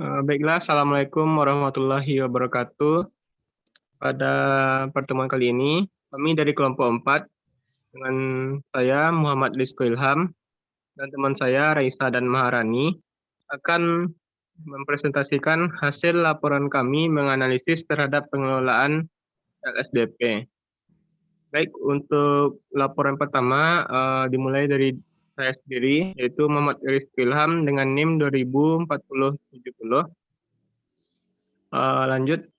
Baiklah, Assalamualaikum warahmatullahi wabarakatuh. Pada pertemuan kali ini, kami dari kelompok 4 dengan saya Muhammad Rizko Ilham dan teman saya Raisa dan Maharani akan mempresentasikan hasil laporan kami menganalisis terhadap pengelolaan LSDP. Baik, untuk laporan pertama dimulai dari saya sendiri, yaitu Muhammad Rizko Ilham dengan NIM 204070. Lanjut.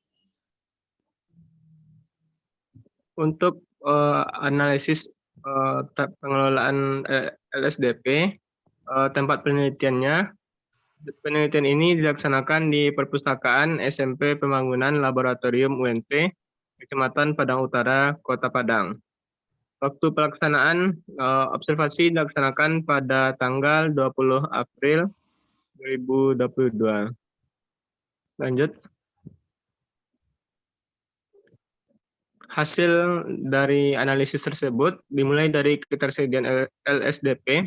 Untuk analisis pengelolaan LSDP, tempat penelitiannya, penelitian ini dilaksanakan di Perpustakaan SMP Pembangunan Laboratorium UNP, Kecamatan Padang Utara, Kota Padang. Waktu pelaksanaan observasi dilaksanakan pada tanggal 20 April 2022. Lanjut. Hasil dari analisis tersebut dimulai dari ketersediaan LSDP,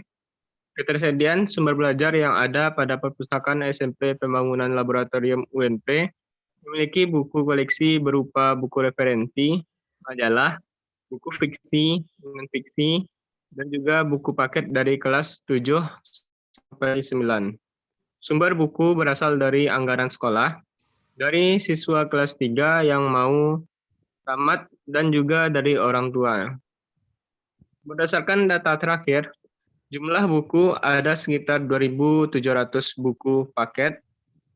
ketersediaan sumber belajar yang ada pada Perpustakaan SMP Pembangunan Laboratorium UNP memiliki buku koleksi berupa buku referensi, majalah, buku fiksi, non-fiksi, dan juga buku paket dari kelas 7 sampai 9. Sumber buku berasal dari anggaran sekolah, dari siswa kelas 3 yang mau tamat, dan juga dari orang tua. Berdasarkan data terakhir, jumlah buku ada sekitar 2.700 buku paket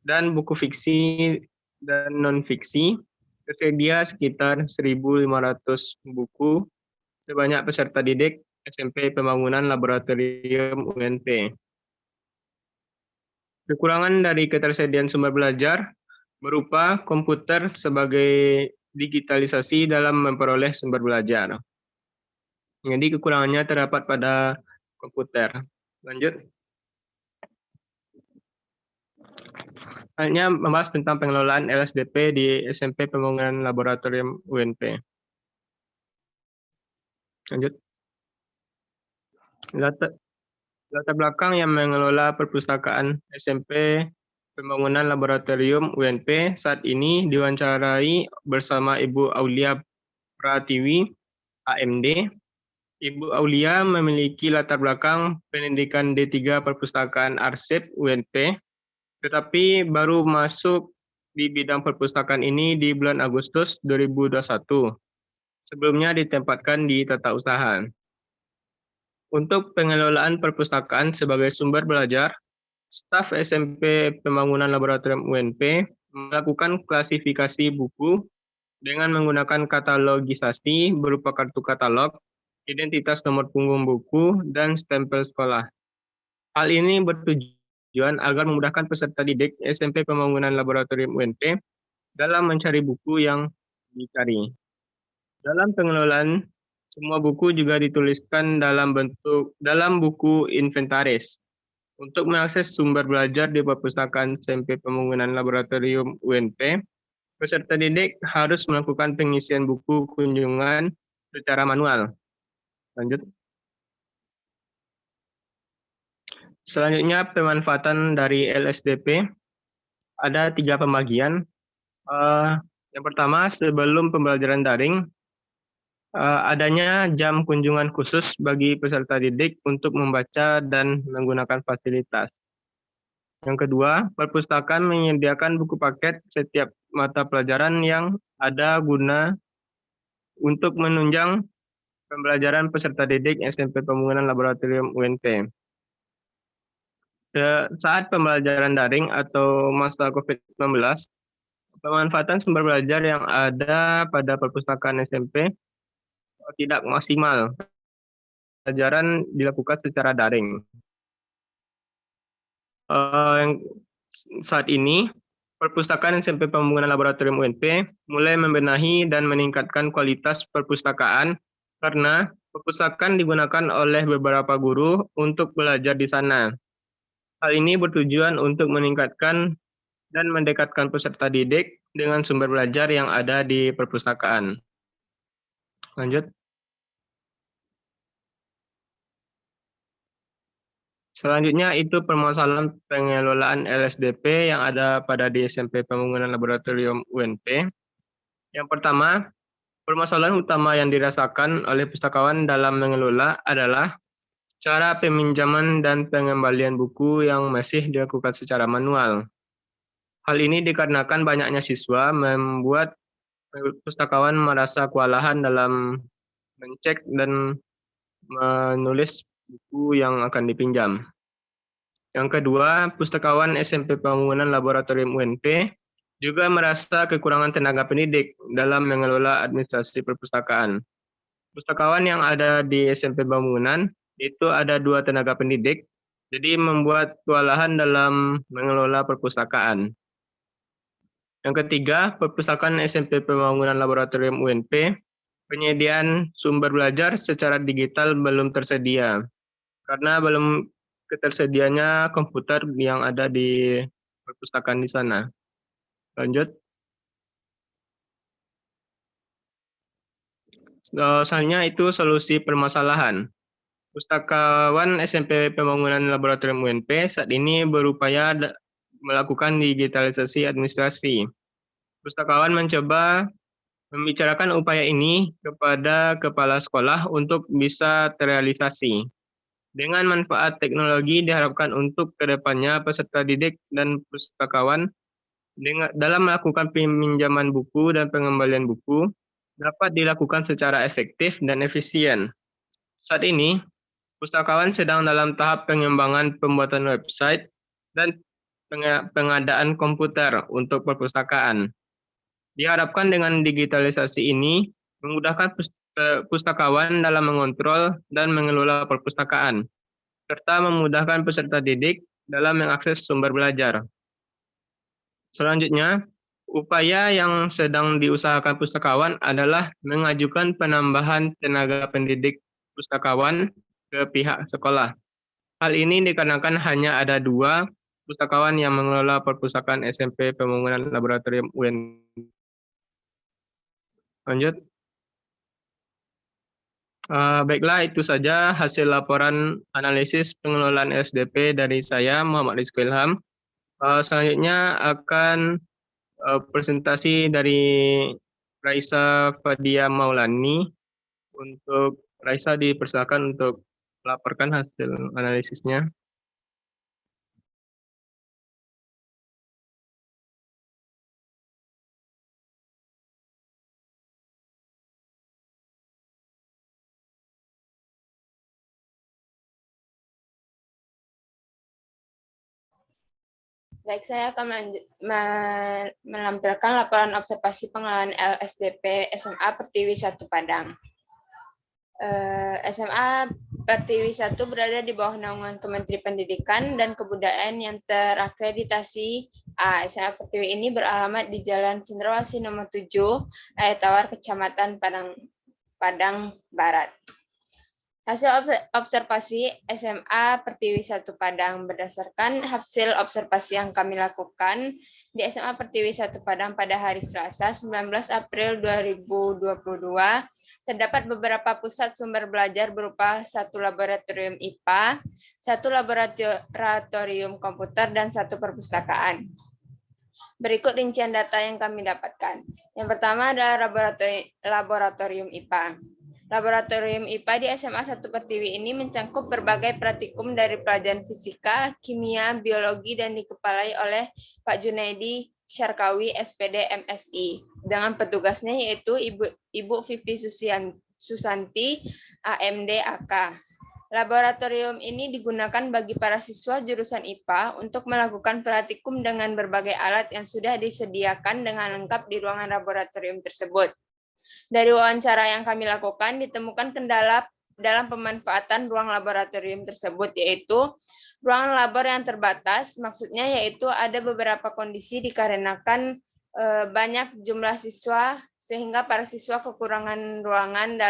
dan buku fiksi dan non-fiksi, tersedia sekitar 1.500 buku sebanyak peserta didik SMP Pembangunan Laboratorium UNP. Kekurangan dari ketersediaan sumber belajar berupa komputer sebagai digitalisasi dalam memperoleh sumber belajar. Jadi kekurangannya terdapat pada komputer. Lanjut. Hanya membahas tentang pengelolaan LSDP di SMP Pembangunan Laboratorium UNP. Lanjut. Latar belakang yang mengelola perpustakaan SMP Pembangunan Laboratorium UNP saat ini diwawancarai bersama Ibu Aulia Pratiwi, AMD. Ibu Aulia memiliki latar belakang pendidikan D3 Perpustakaan Arsip UNP, tetapi baru masuk di bidang perpustakaan ini di bulan Agustus 2021. Sebelumnya ditempatkan di tata usaha. Untuk pengelolaan perpustakaan sebagai sumber belajar, staf SMP Pembangunan Laboratorium UNP melakukan klasifikasi buku dengan menggunakan katalogisasi berupa kartu katalog, identitas nomor punggung buku, dan stempel sekolah. Hal ini bertujuan agar memudahkan peserta didik SMP Pembangunan Laboratorium UNP dalam mencari buku yang dicari. Dalam pengelolaan, semua buku juga dituliskan dalam buku inventaris. Untuk mengakses sumber belajar di perpustakaan SMP Pembangunan Laboratorium UNP, peserta didik harus melakukan pengisian buku kunjungan secara manual. Lanjut. Selanjutnya, pemanfaatan dari LSDP. Ada 3 pembagian. Yang pertama, sebelum pembelajaran daring, adanya jam kunjungan khusus bagi peserta didik untuk membaca dan menggunakan fasilitas. Yang kedua, perpustakaan menyediakan buku paket setiap mata pelajaran yang ada guna untuk menunjang pembelajaran peserta didik SMP Pembangunan Laboratorium UNP. Saat pembelajaran daring atau masa COVID-19, pemanfaatan sumber belajar yang ada pada perpustakaan SMP tidak maksimal. Pelajaran dilakukan secara daring. Saat ini, perpustakaan SMP Pembangunan Laboratorium UNP mulai membenahi dan meningkatkan kualitas perpustakaan karena perpustakaan digunakan oleh beberapa guru untuk belajar di sana. Hal ini bertujuan untuk meningkatkan dan mendekatkan peserta didik dengan sumber belajar yang ada di perpustakaan. Lanjut. Selanjutnya itu permasalahan pengelolaan LSDP yang ada pada di SMP Pembangunan Laboratorium UNP. Yang pertama, permasalahan utama yang dirasakan oleh pustakawan dalam mengelola adalah cara peminjaman dan pengembalian buku yang masih dilakukan secara manual. Hal ini dikarenakan banyaknya siswa membuat pustakawan merasa kewalahan dalam mencek dan menulis buku yang akan dipinjam. Yang kedua, pustakawan SMP Pembangunan Laboratorium UNP juga merasa kekurangan tenaga pendidik dalam mengelola administrasi perpustakaan. Pustakawan yang ada di SMP Pembangunan itu ada 2 tenaga pendidik, jadi membuat kewalahan dalam mengelola perpustakaan. Yang ketiga, perpustakaan SMP Pembangunan Laboratorium UNP, penyediaan sumber belajar secara digital belum tersedia, karena belum ketersediaannya komputer yang ada di perpustakaan di sana. Lanjut. Selanjutnya itu solusi permasalahan. Pustakawan SMP Pembangunan Laboratorium UNP saat ini berupaya melakukan digitalisasi administrasi. Pustakawan mencoba membicarakan upaya ini kepada kepala sekolah untuk bisa terrealisasi. Dengan manfaat teknologi diharapkan untuk kedepannya peserta didik dan pustakawan dalam melakukan peminjaman buku dan pengembalian buku dapat dilakukan secara efektif dan efisien. Saat ini, pustakawan sedang dalam tahap pengembangan pembuatan website dan pengadaan komputer untuk perpustakaan. Diharapkan dengan digitalisasi ini memudahkan pustakawan dalam mengontrol dan mengelola perpustakaan, serta memudahkan peserta didik dalam mengakses sumber belajar. Selanjutnya, upaya yang sedang diusahakan pustakawan adalah mengajukan penambahan tenaga pendidik pustakawan ke pihak sekolah. Hal ini dikarenakan hanya ada 2 pustakawan yang mengelola perpustakaan SMP Pembangunan Laboratorium UN. Lanjut. Baiklah, itu saja hasil laporan analisis pengelolaan SDP dari saya, Muhammad Rizky Ilham. Selanjutnya akan presentasi dari Raisa Fadia Maulani. Untuk Raisa dipersilakan untuk melaporkan hasil analisisnya. Baik, saya akan menampilkan laporan observasi pengelolaan LSDP SMA Pertiwi 1 Padang. SMA Pertiwi 1 berada di bawah naungan Kementerian Pendidikan dan Kebudayaan yang terakreditasi A. SMA Pertiwi ini beralamat di Jalan Cendrawasih nomor 7, Ayatawar, Kecamatan Padang Barat. Hasil observasi SMA Pertiwi 1 Padang berdasarkan hasil observasi yang kami lakukan di SMA Pertiwi 1 Padang pada hari Selasa 19 April 2022, terdapat beberapa pusat sumber belajar berupa 1 laboratorium IPA, 1 laboratorium komputer, dan 1 perpustakaan. Berikut rincian data yang kami dapatkan. Yang pertama adalah laboratorium IPA. Laboratorium IPA di SMA 1 Pertiwi ini mencangkup berbagai praktikum dari pelajaran fisika, kimia, biologi, dan dikepalai oleh Pak Junaidi Syarkawi, SPD, MSI, dengan petugasnya yaitu Ibu Vivi Susanti, AMD, AK. Laboratorium ini digunakan bagi para siswa jurusan IPA untuk melakukan praktikum dengan berbagai alat yang sudah disediakan dengan lengkap di ruangan laboratorium tersebut. Dari wawancara yang kami lakukan, ditemukan kendala dalam pemanfaatan ruang laboratorium tersebut, yaitu ruangan labor yang terbatas, maksudnya yaitu ada beberapa kondisi dikarenakan banyak jumlah siswa, sehingga para siswa kekurangan ruangan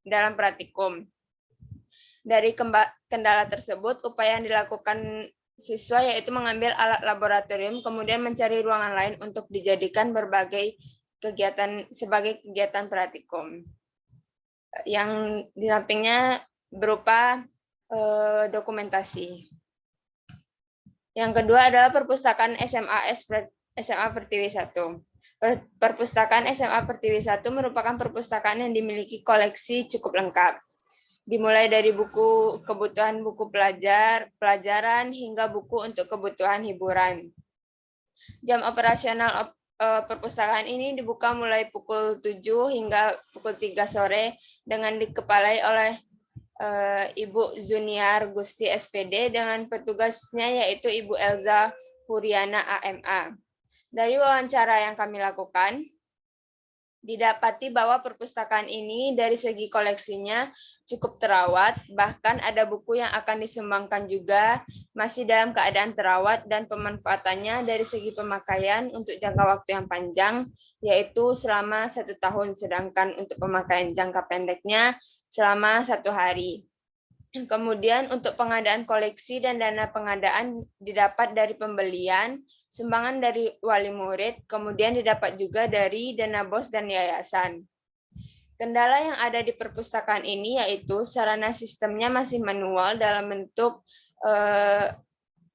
dalam praktikum. Dari kendala tersebut, upaya yang dilakukan siswa yaitu mengambil alat laboratorium, kemudian mencari ruangan lain untuk dijadikan sebagai kegiatan praktikum. Yang di sampingnya berupa dokumentasi. Yang kedua adalah perpustakaan SMA Pertiwi 1. Perpustakaan SMA Pertiwi 1 merupakan perpustakaan yang dimiliki koleksi cukup lengkap. Dimulai dari buku kebutuhan buku pelajaran hingga buku untuk kebutuhan hiburan. Jam operasional perpustakaan ini dibuka mulai pukul 7 hingga pukul 3 sore dengan dikepalai oleh Ibu Zuniar Gusti SPD dengan petugasnya yaitu Ibu Elza Huriana AMA. Dari wawancara yang kami lakukan, didapati bahwa perpustakaan ini dari segi koleksinya cukup terawat, bahkan ada buku yang akan disumbangkan juga masih dalam keadaan terawat dan pemanfaatannya dari segi pemakaian untuk jangka waktu yang panjang, yaitu selama 1 tahun, sedangkan untuk pemakaian jangka pendeknya selama 1 hari. Kemudian untuk pengadaan koleksi dan dana pengadaan didapat dari pembelian, sumbangan dari wali murid, kemudian didapat juga dari dana BOS dan yayasan. Kendala yang ada di perpustakaan ini yaitu sarana sistemnya masih manual dalam bentuk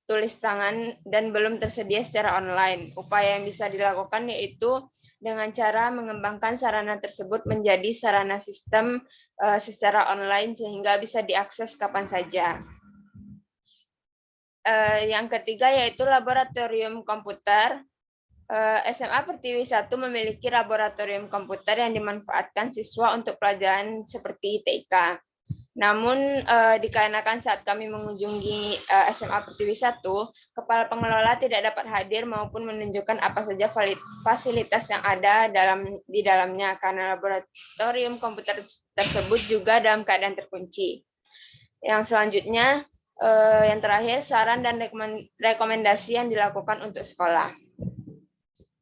tulis tangan dan belum tersedia secara online. Upaya yang bisa dilakukan yaitu dengan cara mengembangkan sarana tersebut menjadi sarana sistem secara online sehingga bisa diakses kapan saja. Yang ketiga yaitu laboratorium komputer. SMA Pertiwi 1 memiliki laboratorium komputer yang dimanfaatkan siswa untuk pelajaran seperti TIK. Namun dikarenakan saat kami mengunjungi SMA Pertiwi 1, kepala pengelola tidak dapat hadir maupun menunjukkan apa saja fasilitas yang ada di dalamnya karena laboratorium komputer tersebut juga dalam keadaan terkunci. Yang selanjutnya, yang terakhir, saran dan rekomendasi yang dilakukan untuk sekolah.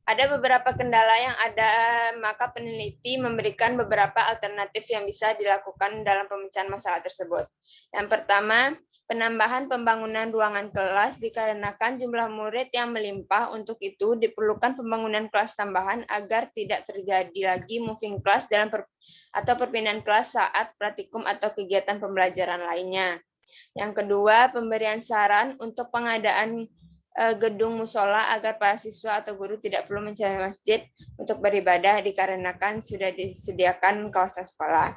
Ada beberapa kendala yang ada, maka peneliti memberikan beberapa alternatif yang bisa dilakukan dalam pemecahan masalah tersebut. Yang pertama, penambahan pembangunan ruangan kelas dikarenakan jumlah murid yang melimpah. Untuk itu diperlukan pembangunan kelas tambahan agar tidak terjadi lagi moving class atau perpindahan kelas saat praktikum atau kegiatan pembelajaran lainnya. Yang kedua, pemberian saran untuk pengadaan gedung musola agar para siswa atau guru tidak perlu mencari masjid untuk beribadah dikarenakan sudah disediakan kawasan sekolah.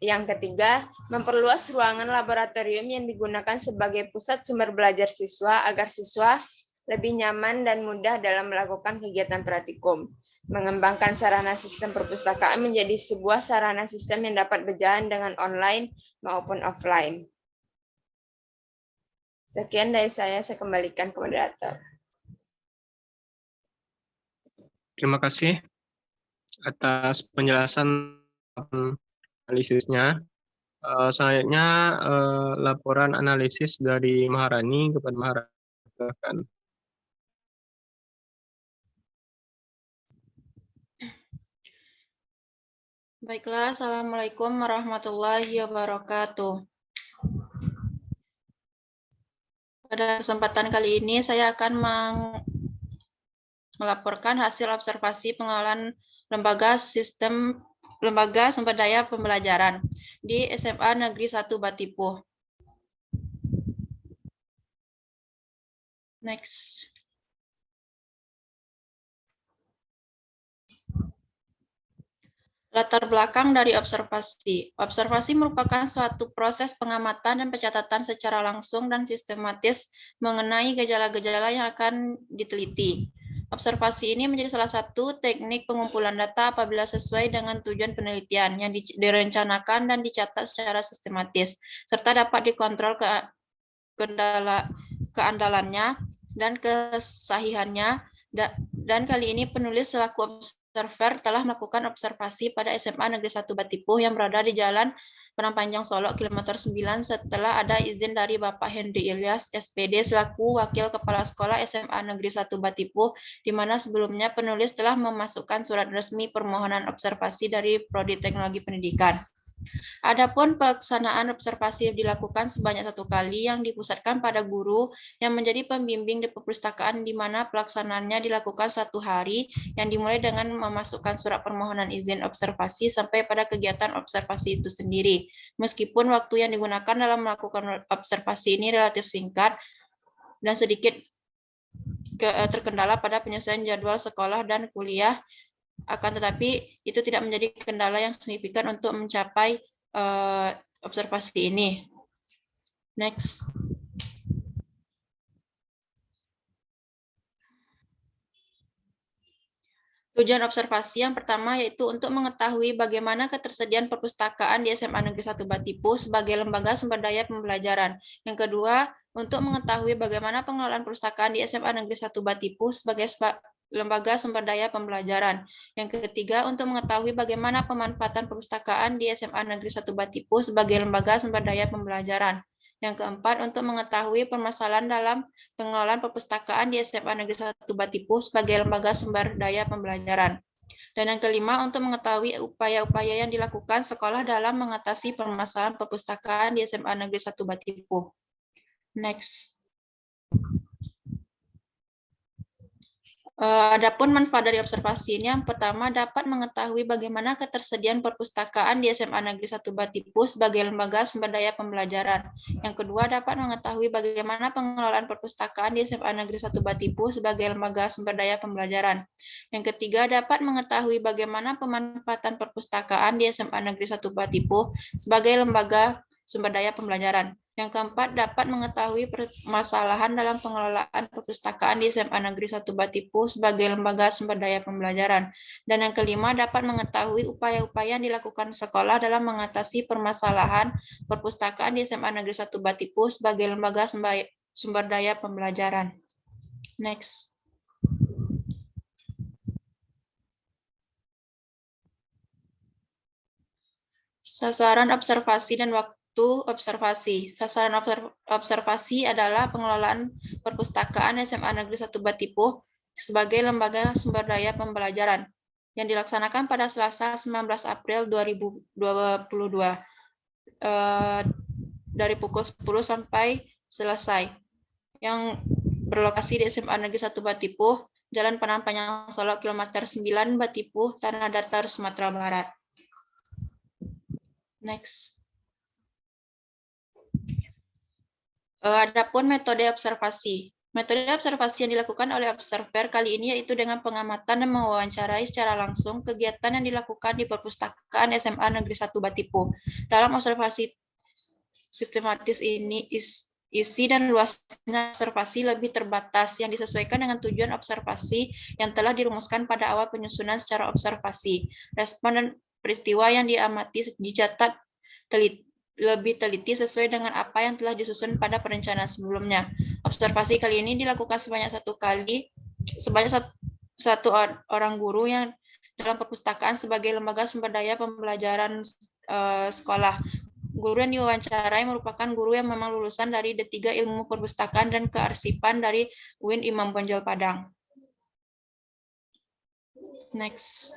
Yang ketiga, memperluas ruangan laboratorium yang digunakan sebagai pusat sumber belajar siswa agar siswa lebih nyaman dan mudah dalam melakukan kegiatan praktikum. Mengembangkan sarana sistem perpustakaan menjadi sebuah sarana sistem yang dapat berjalan dengan online maupun offline. Sekian dari saya kembalikan ke moderator. Terima kasih atas penjelasan analisisnya. Selanjutnya laporan analisis dari Maharani kepada Maharani. Baiklah, Assalamualaikum warahmatullahi wabarakatuh. Pada kesempatan kali ini saya akan melaporkan hasil observasi pengelolaan lembaga sumber daya pembelajaran di SMA Negeri 1 Batipuh. Next. Latar belakang dari observasi. Observasi merupakan suatu proses pengamatan dan pencatatan secara langsung dan sistematis mengenai gejala-gejala yang akan diteliti. Observasi ini menjadi salah satu teknik pengumpulan data apabila sesuai dengan tujuan penelitian yang direncanakan dan dicatat secara sistematis, serta dapat dikontrol keandalannya dan kesahihannya. Dan kali ini penulis selaku observer telah melakukan observasi pada SMA Negeri 1 Batipuh yang berada di Jalan Padang Panjang Solo kilometer 9 setelah ada izin dari Bapak Henry Ilyas SPD selaku Wakil Kepala Sekolah SMA Negeri 1 Batipuh, di mana sebelumnya penulis telah memasukkan surat resmi permohonan observasi dari Prodi Teknologi Pendidikan. Adapun pelaksanaan observasi dilakukan sebanyak 1 kali yang dipusatkan pada guru yang menjadi pembimbing di perpustakaan, di mana pelaksanaannya dilakukan 1 hari yang dimulai dengan memasukkan surat permohonan izin observasi sampai pada kegiatan observasi itu sendiri. Meskipun waktu yang digunakan dalam melakukan observasi ini relatif singkat, dan sedikit terkendala pada penyesuaian jadwal sekolah dan kuliah. Akan tetapi itu tidak menjadi kendala yang signifikan untuk mencapai observasi ini. Next. Tujuan observasi yang pertama yaitu untuk mengetahui bagaimana ketersediaan perpustakaan di SMA Negeri 1 Batipuh sebagai lembaga sumber daya pembelajaran. Yang kedua, untuk mengetahui bagaimana pengelolaan perpustakaan di SMA Negeri 1 Batipuh sebagai lembaga sumber daya pembelajaran. Yang ketiga, untuk mengetahui bagaimana pemanfaatan perpustakaan di SMA Negeri 1 Batipuh sebagai lembaga sumber daya pembelajaran. Yang keempat, untuk mengetahui permasalahan dalam pengelolaan perpustakaan di SMA Negeri 1 Batipuh sebagai lembaga sumber daya pembelajaran. Dan yang kelima, untuk mengetahui upaya-upaya yang dilakukan sekolah dalam mengatasi permasalahan perpustakaan di SMA Negeri 1 Batipuh. Next. Adapun manfaat dari observasi ini, yang pertama dapat mengetahui bagaimana ketersediaan perpustakaan di SMA Negeri 1 Batipuh sebagai lembaga sumber daya pembelajaran. Yang kedua dapat mengetahui bagaimana pengelolaan perpustakaan di SMA Negeri 1 Batipuh sebagai lembaga sumber daya pembelajaran. Yang ketiga dapat mengetahui bagaimana pemanfaatan perpustakaan di SMA Negeri 1 Batipuh sebagai lembaga sumber daya pembelajaran. Yang keempat, dapat mengetahui permasalahan dalam pengelolaan perpustakaan di SMA Negeri 1 Batipuh sebagai lembaga sumber daya pembelajaran. Dan yang kelima, dapat mengetahui upaya-upaya yang dilakukan sekolah dalam mengatasi permasalahan perpustakaan di SMA Negeri 1 Batipuh sebagai lembaga sumber daya pembelajaran. Next. Sasaran observasi dan waktu observasi. Sasaran observasi adalah pengelolaan perpustakaan SMA Negeri 1 Batipuh sebagai lembaga sumber daya pembelajaran yang dilaksanakan pada Selasa 19 April 2022 dari pukul 10 sampai selesai, yang berlokasi di SMA Negeri 1 Batipuh, Jalan Panjang Solo, kilometer 9 Batipuh, Tanah Datar, Sumatera Barat. Next. Adapun metode observasi. Metode observasi yang dilakukan oleh observer kali ini yaitu dengan pengamatan dan mewawancarai secara langsung kegiatan yang dilakukan di perpustakaan SMA Negeri 1 Batipuh. Dalam observasi sistematis ini, isi dan luasnya observasi lebih terbatas yang disesuaikan dengan tujuan observasi yang telah dirumuskan pada awal penyusunan secara observasi. Respon dan peristiwa yang diamati dicatat lebih teliti sesuai dengan apa yang telah disusun pada perencanaan sebelumnya. Observasi kali ini dilakukan sebanyak satu orang guru yang dalam perpustakaan sebagai lembaga sumber daya pembelajaran sekolah. Guru yang diwawancarai merupakan guru yang memang lulusan dari D3 Ilmu Perpustakaan dan Kearsipan dari UIN Imam Bonjol Padang. Next.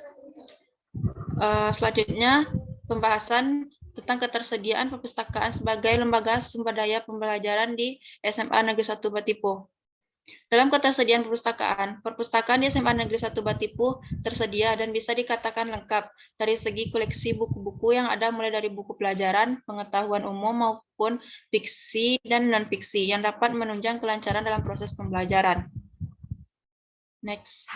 Selanjutnya, pembahasan tentang ketersediaan perpustakaan sebagai lembaga sumber daya pembelajaran di SMA Negeri 1 Batipuh. Dalam ketersediaan perpustakaan di SMA Negeri 1 Batipuh tersedia dan bisa dikatakan lengkap dari segi koleksi buku-buku yang ada mulai dari buku pelajaran, pengetahuan umum maupun fiksi dan non-fiksi yang dapat menunjang kelancaran dalam proses pembelajaran. Next.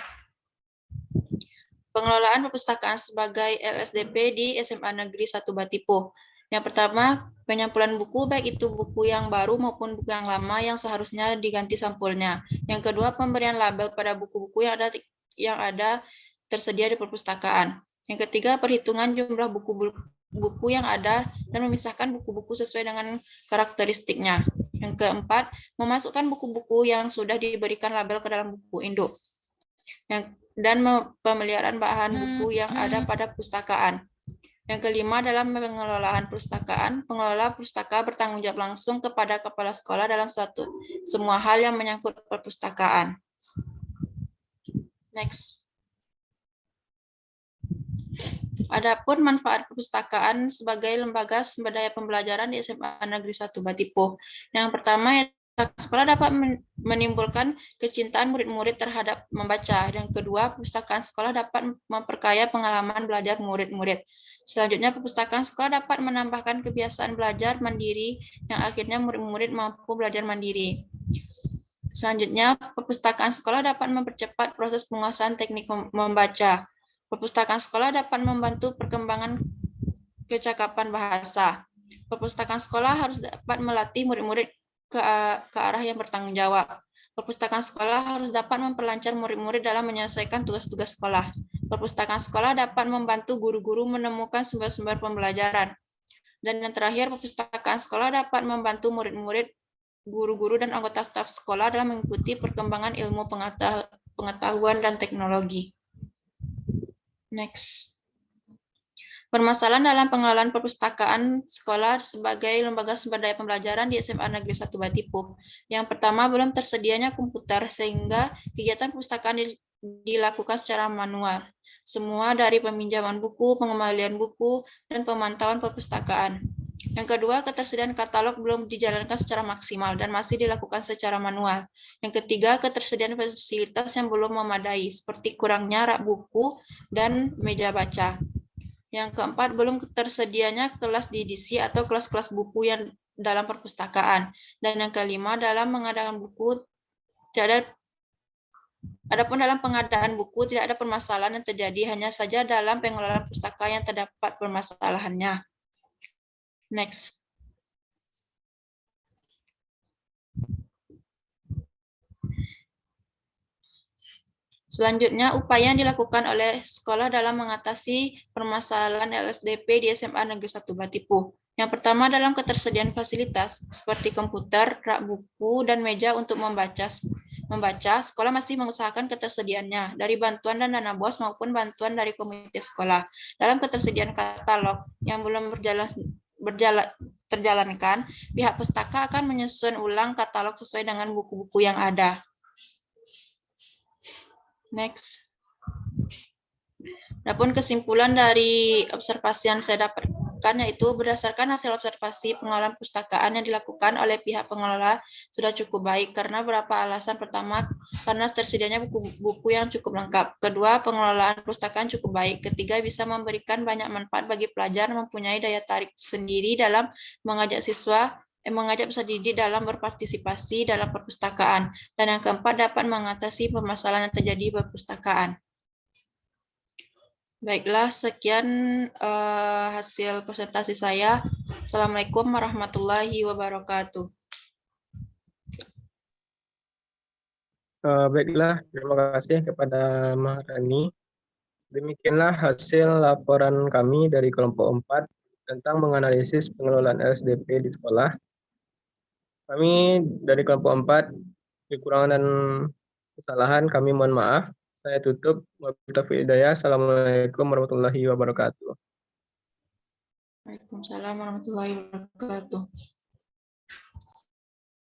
Pengelolaan perpustakaan sebagai LSDP di SMA Negeri 1 Batipuh. Yang pertama, penyampulan buku, baik itu buku yang baru maupun buku yang lama yang seharusnya diganti sampulnya. Yang kedua, pemberian label pada buku-buku yang ada tersedia di perpustakaan. Yang ketiga, perhitungan jumlah buku yang ada dan memisahkan buku-buku sesuai dengan karakteristiknya. Yang keempat, memasukkan buku-buku yang sudah diberikan label ke dalam buku induk. Dan pemeliharaan bahan buku yang ada pada perpustakaan. Yang kelima, dalam pengelolaan perpustakaan, pengelola pustaka bertanggung jawab langsung kepada kepala sekolah dalam semua hal yang menyangkut perpustakaan. Next. Adapun manfaat perpustakaan sebagai lembaga sumber daya pembelajaran di SMA Negeri 1 Batipuh. Yang pertama, sekolah dapat menimbulkan kecintaan murid-murid terhadap membaca. Yang kedua, perpustakaan sekolah dapat memperkaya pengalaman belajar murid-murid. Selanjutnya, perpustakaan sekolah dapat menambahkan kebiasaan belajar mandiri yang akhirnya murid-murid mampu belajar mandiri. Selanjutnya, perpustakaan sekolah dapat mempercepat proses penguasaan teknik membaca. Perpustakaan sekolah dapat membantu perkembangan kecakapan bahasa. Perpustakaan sekolah harus dapat melatih murid-murid ke arah yang bertanggung jawab. Perpustakaan sekolah harus dapat memperlancar murid-murid dalam menyelesaikan tugas-tugas sekolah. Perpustakaan sekolah dapat membantu guru-guru menemukan sumber-sumber pembelajaran. Dan yang terakhir, perpustakaan sekolah dapat membantu murid-murid, guru-guru, dan anggota staf sekolah dalam mengikuti perkembangan ilmu pengetahuan dan teknologi. Next. Permasalahan dalam pengelolaan perpustakaan sekolah sebagai lembaga sumber daya pembelajaran di SMA Negeri 1 Batipuh. Yang pertama, belum tersedianya komputer sehingga kegiatan perpustakaan dilakukan secara manual. Semua dari peminjaman buku, pengembalian buku, dan pemantauan perpustakaan. Yang kedua, ketersediaan katalog belum dijalankan secara maksimal dan masih dilakukan secara manual. Yang ketiga, ketersediaan fasilitas yang belum memadai, seperti kurangnya rak buku dan meja baca. Yang keempat, belum tersedianya kelas didiksi atau kelas-kelas buku yang dalam perpustakaan. Dan yang kelima, dalam mengadakan buku, adapun dalam pengadaan buku tidak ada permasalahan yang terjadi, hanya saja dalam pengelolaan pustaka yang terdapat permasalahannya. Next. Selanjutnya, upaya yang dilakukan oleh sekolah dalam mengatasi permasalahan LSDP di SMA Negeri 1 Batipuh. Yang pertama, dalam ketersediaan fasilitas seperti komputer, rak buku, dan meja untuk membaca, sekolah masih mengusahakan ketersediaannya dari bantuan dan dana BOS maupun bantuan dari komite sekolah. Dalam ketersediaan katalog yang belum terjalankan, pihak pustaka akan menyesuaikan ulang katalog sesuai dengan buku-buku yang ada. Next. Adapun kesimpulan dari observasi yang saya dapatkan yaitu berdasarkan hasil observasi pengelolaan perpustakaan yang dilakukan oleh pihak pengelola sudah cukup baik karena beberapa alasan. Pertama, karena tersedianya buku-buku yang cukup lengkap. Kedua, pengelolaan perpustakaan cukup baik. Ketiga, bisa memberikan banyak manfaat bagi pelajar, mempunyai daya tarik sendiri dalam mengajak peserta didik dalam berpartisipasi dalam perpustakaan. Dan yang keempat, dapat mengatasi permasalahan yang terjadi di perpustakaan. Baiklah, sekian hasil presentasi saya. Assalamualaikum warahmatullahi wabarakatuh. Baiklah, terima kasih kepada Maharani. Demikianlah hasil laporan kami dari kelompok 4 tentang menganalisis pengelolaan LSDP di sekolah. Kami dari kelompok 4, kekurangan dan kesalahan kami mohon maaf. Saya tutup. Wabillahi taufiq wal hidayah. Assalamualaikum warahmatullahi wabarakatuh. Waalaikumsalam warahmatullahi wabarakatuh.